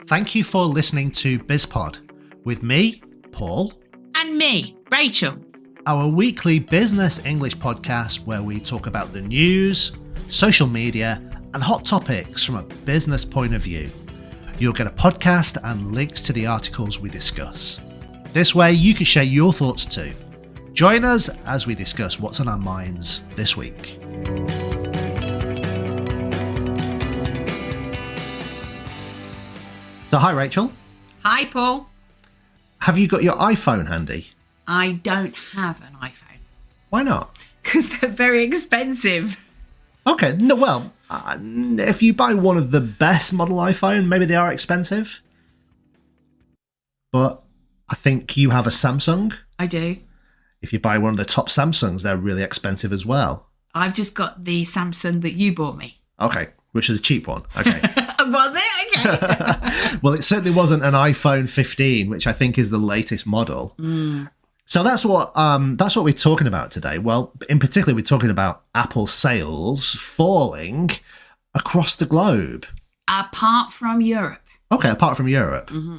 Thank you for listening to BizPod with me, Paul. And me, Rachel. Our weekly business English podcast where we talk about the news, social media, and hot topics from a business point of view. You'll get a podcast and links to the articles we discuss. This way you can share your thoughts too. Join us as we discuss what's on our minds this week. So hi Rachel. Hi Paul. Have you got your iPhone handy? I don't have an iPhone. Why not? Because they're very expensive. Okay, no, well, if you buy one of the best model iPhone, maybe they are expensive. But I think you have a Samsung. I do. If you buy one of the top Samsungs, they're really expensive as well. I've just got the Samsung that you bought me. Okay, which is a cheap one. Okay. Was it? Okay. Well, it certainly wasn't an iPhone 15, which I think is the latest model. So that's what we're talking about today. Well, in particular, we're talking about Apple sales falling across the globe. Apart from Europe. Okay, apart from Europe. Mm-hmm.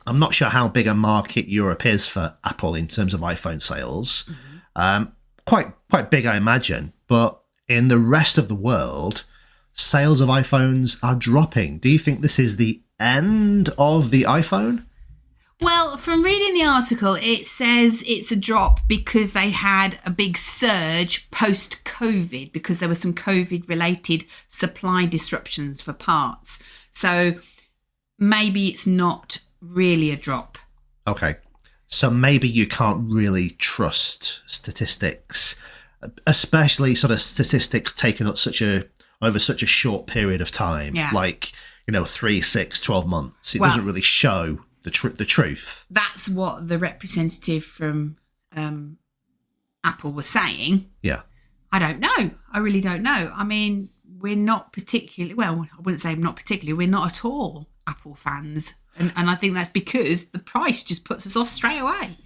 I'm not sure how big a market Europe is for Apple in terms of iPhone sales. Mm-hmm. Quite big, I imagine. But in the rest of the world, sales of iPhones are dropping. Do you think this is the end of the iPhone? Well, from reading the article, it says it's a drop because they had a big surge post-COVID because there were some COVID-related supply disruptions for parts. So maybe it's not really a drop. Okay. So maybe you can't really trust statistics, especially sort of statistics taken up over such a short period of time, like, 3, 6, 12 months. It doesn't really show the truth. That's what the representative from Apple was saying. Yeah. I don't know. I really don't know. I mean, we're not particularly, well, I wouldn't say not particularly, we're not at all Apple fans. And I think that's because the price just puts us off straight away.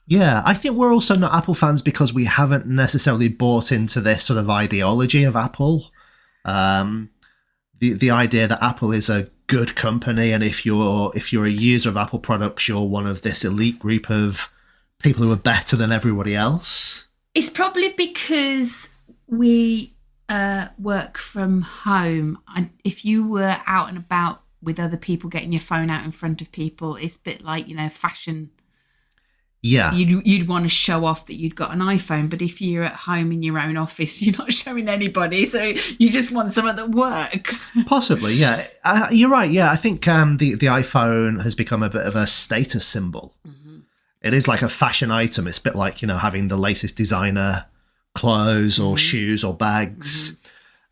Yeah, I think we're also not Apple fans because we haven't necessarily bought into this sort of ideology of Apple. The idea that Apple is a good company, and if you're a user of Apple products, you're one of this elite group of people who are better than everybody else. It's probably because we work from home. And if you were out and about with other people, getting your phone out in front of people, it's a bit like, fashion. Yeah. You'd want to show off that you'd got an iPhone, but if you're at home in your own office, you're not showing anybody, so you just want something that works. Possibly, yeah. You're right, yeah. I think the iPhone has become a bit of a status symbol. Mm-hmm. It is like a fashion item. It's a bit like, having the latest designer clothes or shoes or bags.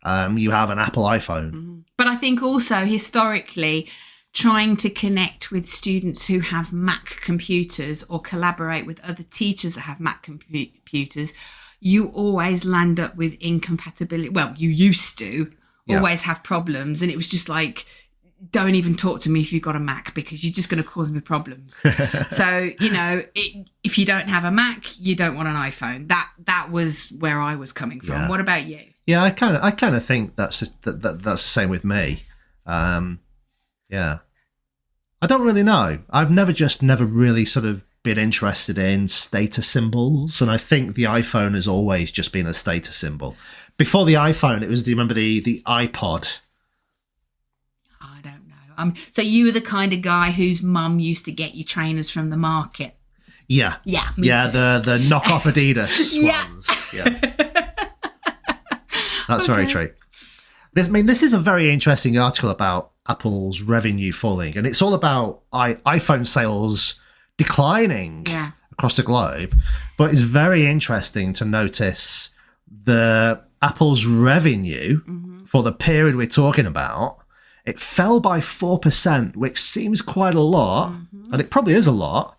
Mm-hmm. You have an Apple iPhone. Mm-hmm. But I think also historically, trying to connect with students who have Mac computers or collaborate with other teachers that have Mac computers, you always land up with incompatibility. Well, you used to always have problems. And it was just like, don't even talk to me if you've got a Mac because you're just going to cause me problems. So, if you don't have a Mac, you don't want an iPhone. That was where I was coming from. Yeah. What about you? Yeah, I kind of think that's the same with me. Yeah. I don't really know. I've never really sort of been interested in status symbols, and I think the iPhone has always just been a status symbol. Before the iPhone, do you remember the iPod? I don't know. So you were the kind of guy whose mum used to get you trainers from the market. Yeah. Yeah. Yeah, the knockoff Adidas ones. Yeah. That's very true. This is a very interesting article about Apple's revenue falling, and it's all about iPhone sales declining across the globe. But it's very interesting to notice the Apple's revenue for the period we're talking about. It fell by 4%, which seems quite a lot, and it probably is a lot.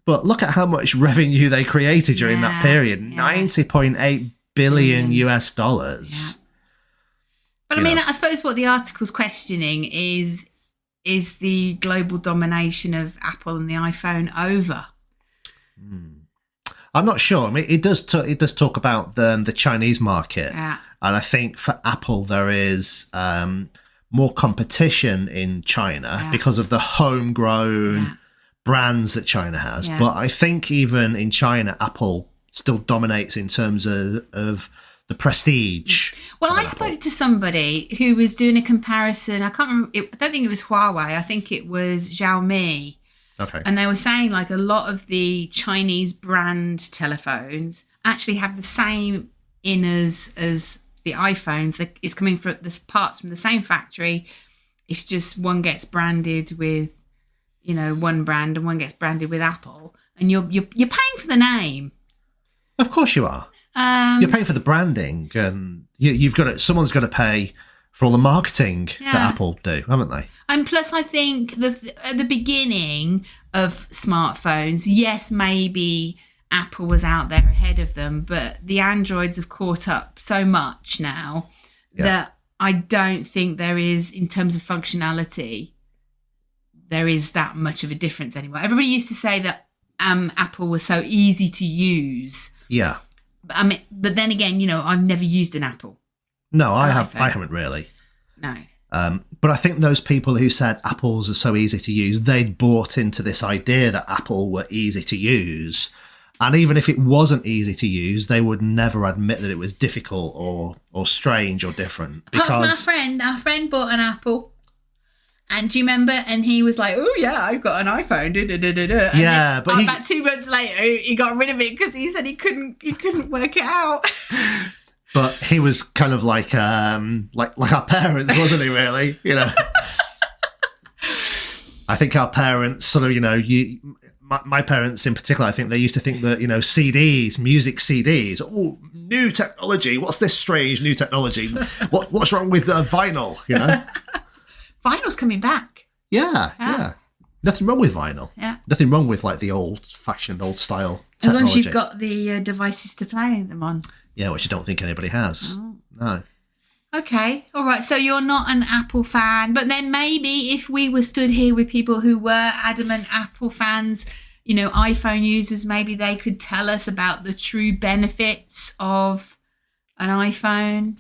But look at how much revenue they created during that period, $90.8 billion US dollars. Yeah. But I mean, I suppose what the article's questioning is the global domination of Apple and the iPhone over? I'm not sure. I mean, it does talk about the Chinese market, and I think for Apple there is more competition in China because of the homegrown brands that China has. Yeah. But I think even in China, Apple still dominates in terms of the prestige. Well, I spoke to somebody who was doing a comparison. I can't remember. I don't think it was Huawei. I think it was Xiaomi. Okay. And they were saying like a lot of the Chinese brand telephones actually have the same inners as the iPhones. It's coming from the parts from the same factory. It's just one gets branded with, one brand, and one gets branded with Apple. And you're paying for the name. Of course you are. You're paying for the branding, and you've got to. Someone's got to pay for all the marketing that Apple do, haven't they? And plus, I think at the beginning of smartphones, yes, maybe Apple was out there ahead of them, but the Androids have caught up so much now that I don't think there is, in terms of functionality, there is that much of a difference anymore. Everybody used to say that Apple was so easy to use. Yeah. But then again, I've never used an Apple. No, I haven't really. No. But I think those people who said Apples are so easy to use, they'd bought into this idea that Apple were easy to use. And even if it wasn't easy to use, they would never admit that it was difficult or strange or different. Because our friend bought an Apple. And do you remember? And he was like, "Oh yeah, I've got an iPhone." Yeah, but about 2 months later, he got rid of it because he said he couldn't work it out. But he was kind of like our parents, wasn't he? Really, I think our parents sort of, my parents in particular, I think they used to think that CDs, music CDs, oh, new technology. What's this strange new technology? What's wrong with vinyl? Vinyl's coming back. Yeah. Nothing wrong with vinyl. Yeah. Nothing wrong with like the old-fashioned, old-style technology. As long as you've got the devices to play them on. Yeah, which I don't think anybody has. Oh. No. Okay. All right. So you're not an Apple fan. But then maybe if we were stood here with people who were adamant Apple fans, iPhone users, maybe they could tell us about the true benefits of an iPhone.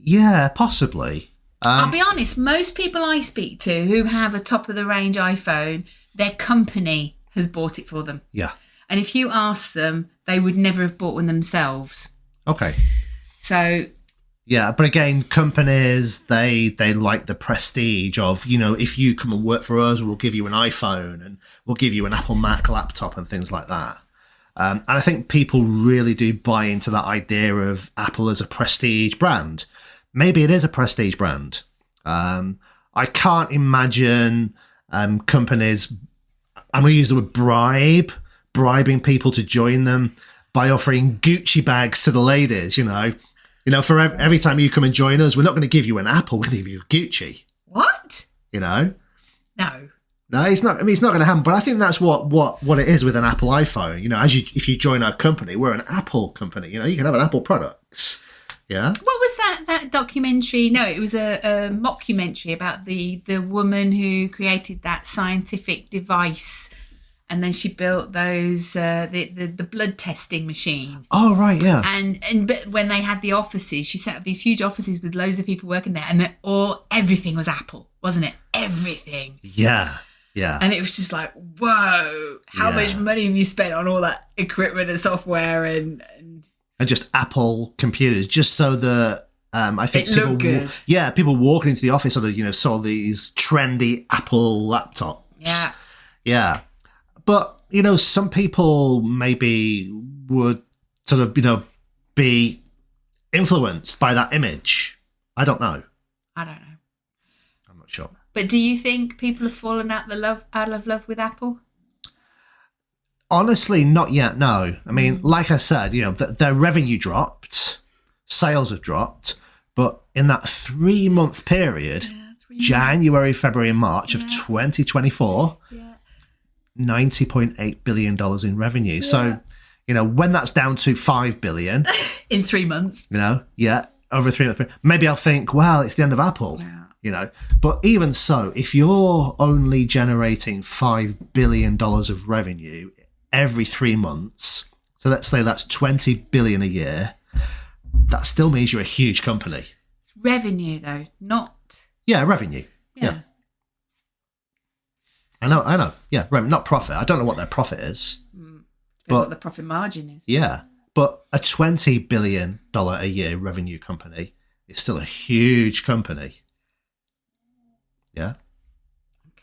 Yeah, possibly. I'll be honest, most people I speak to who have a top-of-the-range iPhone, their company has bought it for them. Yeah. And if you ask them, they would never have bought one themselves. Okay. So... Yeah, but again, companies, they like the prestige of, if you come and work for us, we'll give you an iPhone and we'll give you an Apple Mac laptop and things like that. And I think people really do buy into that idea of Apple as a prestige brand. Maybe it is a prestige brand. I can't imagine companies, I'm going to use the word bribing people to join them by offering Gucci bags to the ladies, for every time you come and join us, we're not going to give you an Apple, we're going to give you Gucci. What? No. No, it's not. I mean, it's not going to happen. But I think that's what it is with an Apple iPhone. If you join our company, we're an Apple company. You can have an Apple products. Yeah. What was that documentary? No, it was a mockumentary about the woman who created that scientific device, and then she built those the blood testing machine. Oh right, yeah. But when they had the offices, she set up these huge offices with loads of people working there, and everything was Apple, wasn't it? Everything. Yeah. Yeah. And it was just like, whoa, how much money have you spent on all that equipment and software and just Apple computers, just so that I think people walking into the office sort of saw these trendy Apple laptops. Yeah. But some people maybe would sort of be influenced by that image. I don't know. I don't know. I'm not sure. But do you think people have fallen out of love with Apple? Honestly, not yet, no. I mean, like I said, their revenue dropped, sales have dropped, but in that 3-month period, January, February and March of 2024, $90.8 billion in revenue. So, when that's down to $5 billion... in 3 months. Over a 3-month period, maybe I'll think, well, it's the end of Apple. But even so, if you're only generating $5 billion of revenue every 3 months, so let's say that's $20 billion a year, that still means you're a huge company. It's revenue though, not Yeah, revenue. Yeah. I know. Yeah, not profit. I don't know what their profit is. Depends what the profit margin is. Yeah, but a $20 billion a year revenue company is still a huge company. Yeah.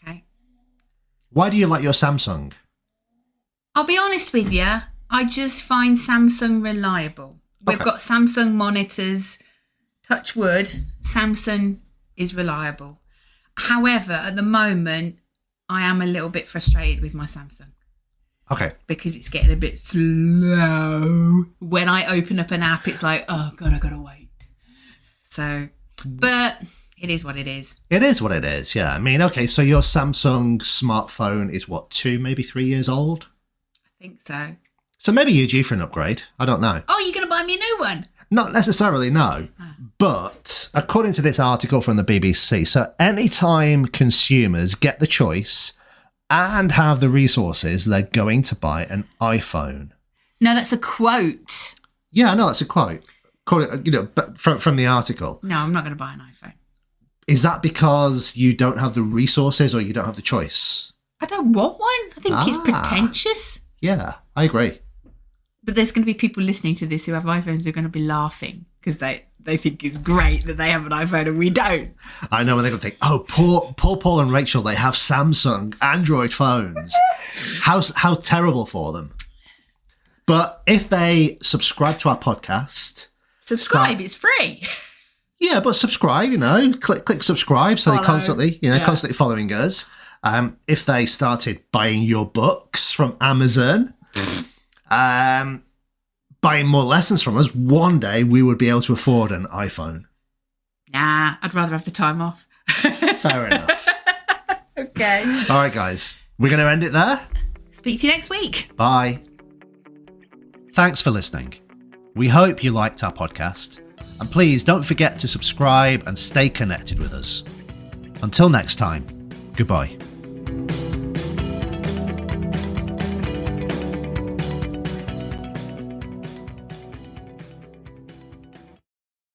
Okay. Why do you like your Samsung? I'll be honest with you. I just find Samsung reliable. We've got Samsung monitors. Touch wood, Samsung is reliable. However, at the moment, I am a little bit frustrated with my Samsung. Okay. Because it's getting a bit slow. When I open up an app, it's like, oh, God, I got to wait. So, but it is what it is. It is what it is, yeah. I mean, okay, so your Samsung smartphone is what, 2, maybe 3 years old? I think so. So maybe you're due for an upgrade. I don't know. Oh, you're going to buy me a new one? Not necessarily, no. But according to this article from the BBC, so anytime consumers get the choice and have the resources, they're going to buy an iPhone. No, that's a quote. Yeah, no, that's a quote. From the article. No, I'm not going to buy an iPhone. Is that because you don't have the resources or you don't have the choice? I don't want one. I think it's pretentious. Yeah, I agree. But there's going to be people listening to this who have iPhones who are going to be laughing because they think it's great that they have an iPhone and we don't. I know, when they're going to think, oh, poor Paul and Rachel, they have Samsung Android phones. How terrible for them. But if they subscribe to our podcast... It's free. Yeah, but subscribe, click subscribe so they're constantly, constantly following us. If they started buying your books from Amazon... buying more lessons from us, one day we would be able to afford an iPhone. Nah, I'd rather have the time off. Fair enough. Okay. All right, guys. We're going to end it there. Speak to you next week. Bye. Thanks for listening. We hope you liked our podcast. And please don't forget to subscribe and stay connected with us. Until next time, goodbye.